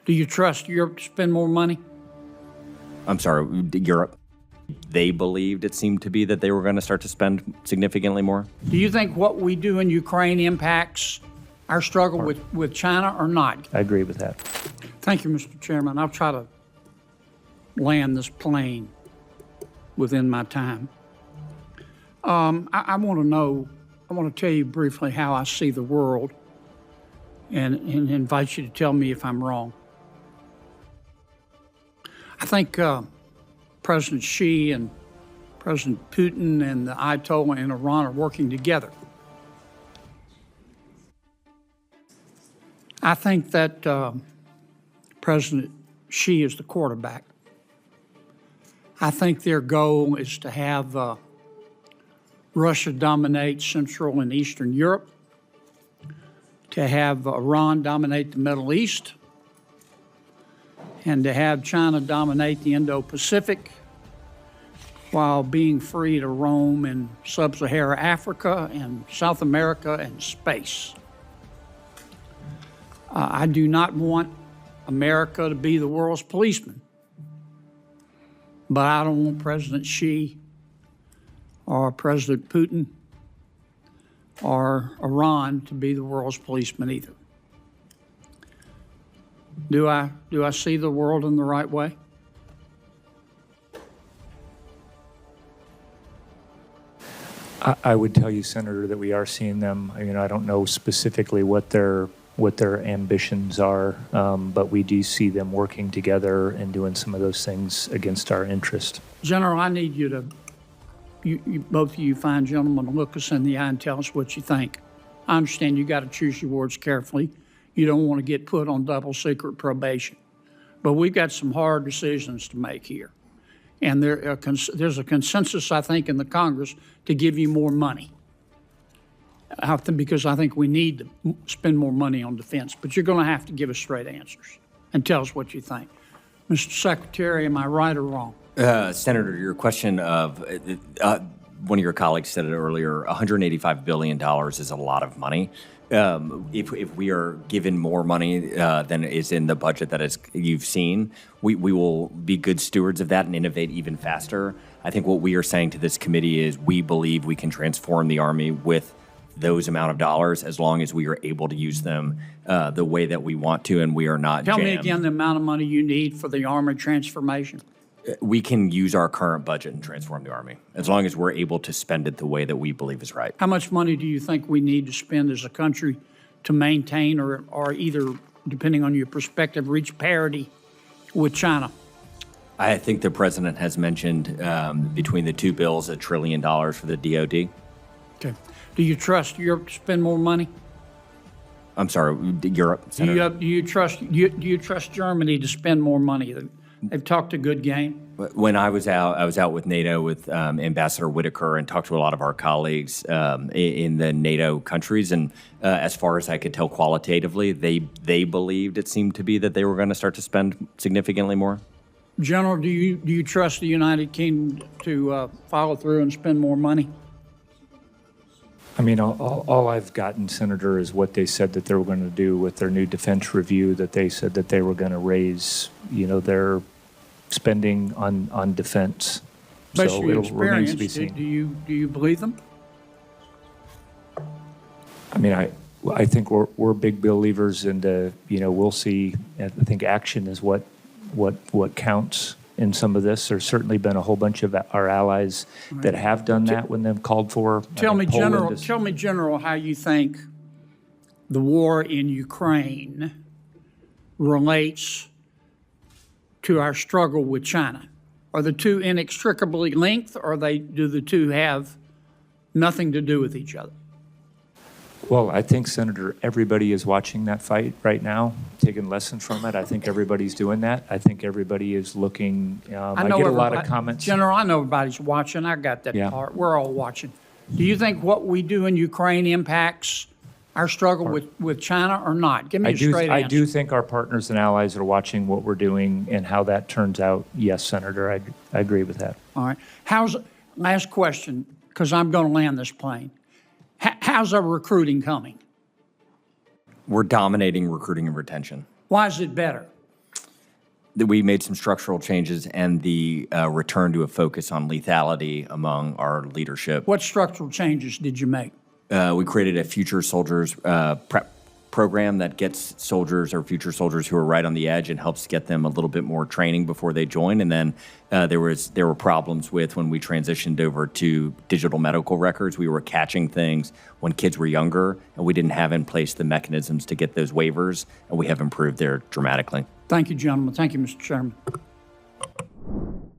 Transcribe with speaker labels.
Speaker 1: Do you trust Europe to spend more money?
Speaker 2: I'm sorry, Europe. They believed it seemed to be that they were going to start to spend significantly more.
Speaker 1: Do you think what we do in Ukraine impacts our struggle with China or not?
Speaker 3: I agree with that.
Speaker 1: Thank you, Mr. Chairman. I'll try to land this plane within my time. I want to tell you briefly how I see the world and invite you to tell me if I'm wrong. I think President Xi and President Putin and the Ayatollah in Iran are working together. I think that President Xi is the quarterback. I think their goal is to have Russia dominate Central and Eastern Europe, to have Iran dominate the Middle East, and to have China dominate the Indo-Pacific while being free to roam in sub-Saharan Africa and South America and space. I do not want America to be the world's policeman, but I don't want President Xi or President Putin or Iran to be the world's policeman either. Do I see the world in the right way?
Speaker 3: I would tell you, Senator, that we are seeing them. I don't know specifically what their ambitions are, but we do see them working together and doing some of those things against our interest.
Speaker 1: General, I need you to, both of you fine gentlemen, to look us in the eye and tell us what you think. I understand you got to choose your words carefully. You don't want to get put on double secret probation. But we've got some hard decisions to make here. And there's a consensus, I think, in the Congress to give you more money. Because I think we need to spend more money on defense. But you're going to have to give us straight answers and tell us what you think. Mr. Secretary, am I right or wrong?
Speaker 2: Senator, your question of one of your colleagues said it earlier, $185 billion is a lot of money. If we are given more money than is in the budget that you've seen, we will be good stewards of that and innovate even faster. I think what we are saying to this committee is we believe we can transform the Army with those amount of dollars as long as we are able to use them the way that we want to and we are not
Speaker 1: Tell
Speaker 2: jammed.
Speaker 1: me again the amount of money you need for the Army transformation.
Speaker 2: We can use our current budget and transform the Army as long as we're able to spend it the way that we believe is right.
Speaker 1: How much money do you think we need to spend as a country to maintain or either, depending on your perspective, reach parity with China?
Speaker 2: I think the president has mentioned between the two bills $1 trillion for the DOD.
Speaker 1: Okay. Do you trust Europe to spend more money?
Speaker 2: I'm sorry, Europe, Senator.
Speaker 1: Do you trust Germany to spend more money? They've talked a good game.
Speaker 2: When I was out with NATO with Ambassador Whitaker and talked to a lot of our colleagues in the NATO countries. And as far as I could tell qualitatively, they believed it seemed to be that they were going to start to spend significantly more.
Speaker 1: General, do you trust the United Kingdom to follow through and spend more money?
Speaker 3: All I've gotten, Senator, is what they said that they were going to do with their new defense review, that they said that they were going to raise, their spending on defense.
Speaker 1: Based
Speaker 3: So
Speaker 1: on your
Speaker 3: it remains to be
Speaker 1: experience,
Speaker 3: seen.
Speaker 1: do you believe them?
Speaker 3: I think we're big believers into, we'll see. I think action is what counts in some of this. There's certainly been a whole bunch of our allies that have done that when they've called for.
Speaker 1: Tell me, General, how you think the war in Ukraine relates to our struggle with China. Are the two inextricably linked, or do the two have nothing to do with each other?
Speaker 3: Well, I think, Senator, everybody is watching that fight right now, taking lessons from it. I think everybody's doing that. I think everybody is looking. I get a lot of comments.
Speaker 1: General, I know everybody's watching. I got that part. We're all watching. Do you think what we do in Ukraine impacts our struggle with China or not? Give me a straight answer.
Speaker 3: I do think our partners and allies are watching what we're doing and how that turns out. Yes, Senator, I agree with that.
Speaker 1: All right. Last question, because I'm going to land this plane. How's our recruiting coming?
Speaker 2: We're dominating recruiting and retention.
Speaker 1: Why is it better?
Speaker 2: We made some structural changes and the return to a focus on lethality among our leadership.
Speaker 1: What structural changes did you make?
Speaker 2: We created a future soldiers prep program that gets soldiers or future soldiers who are right on the edge and helps get them a little bit more training before they join. And then there were problems with when we transitioned over to digital medical records. We were catching things when kids were younger, and we didn't have in place the mechanisms to get those waivers, and we have improved there dramatically.
Speaker 1: Thank you, gentlemen. Thank you, Mr. Chairman.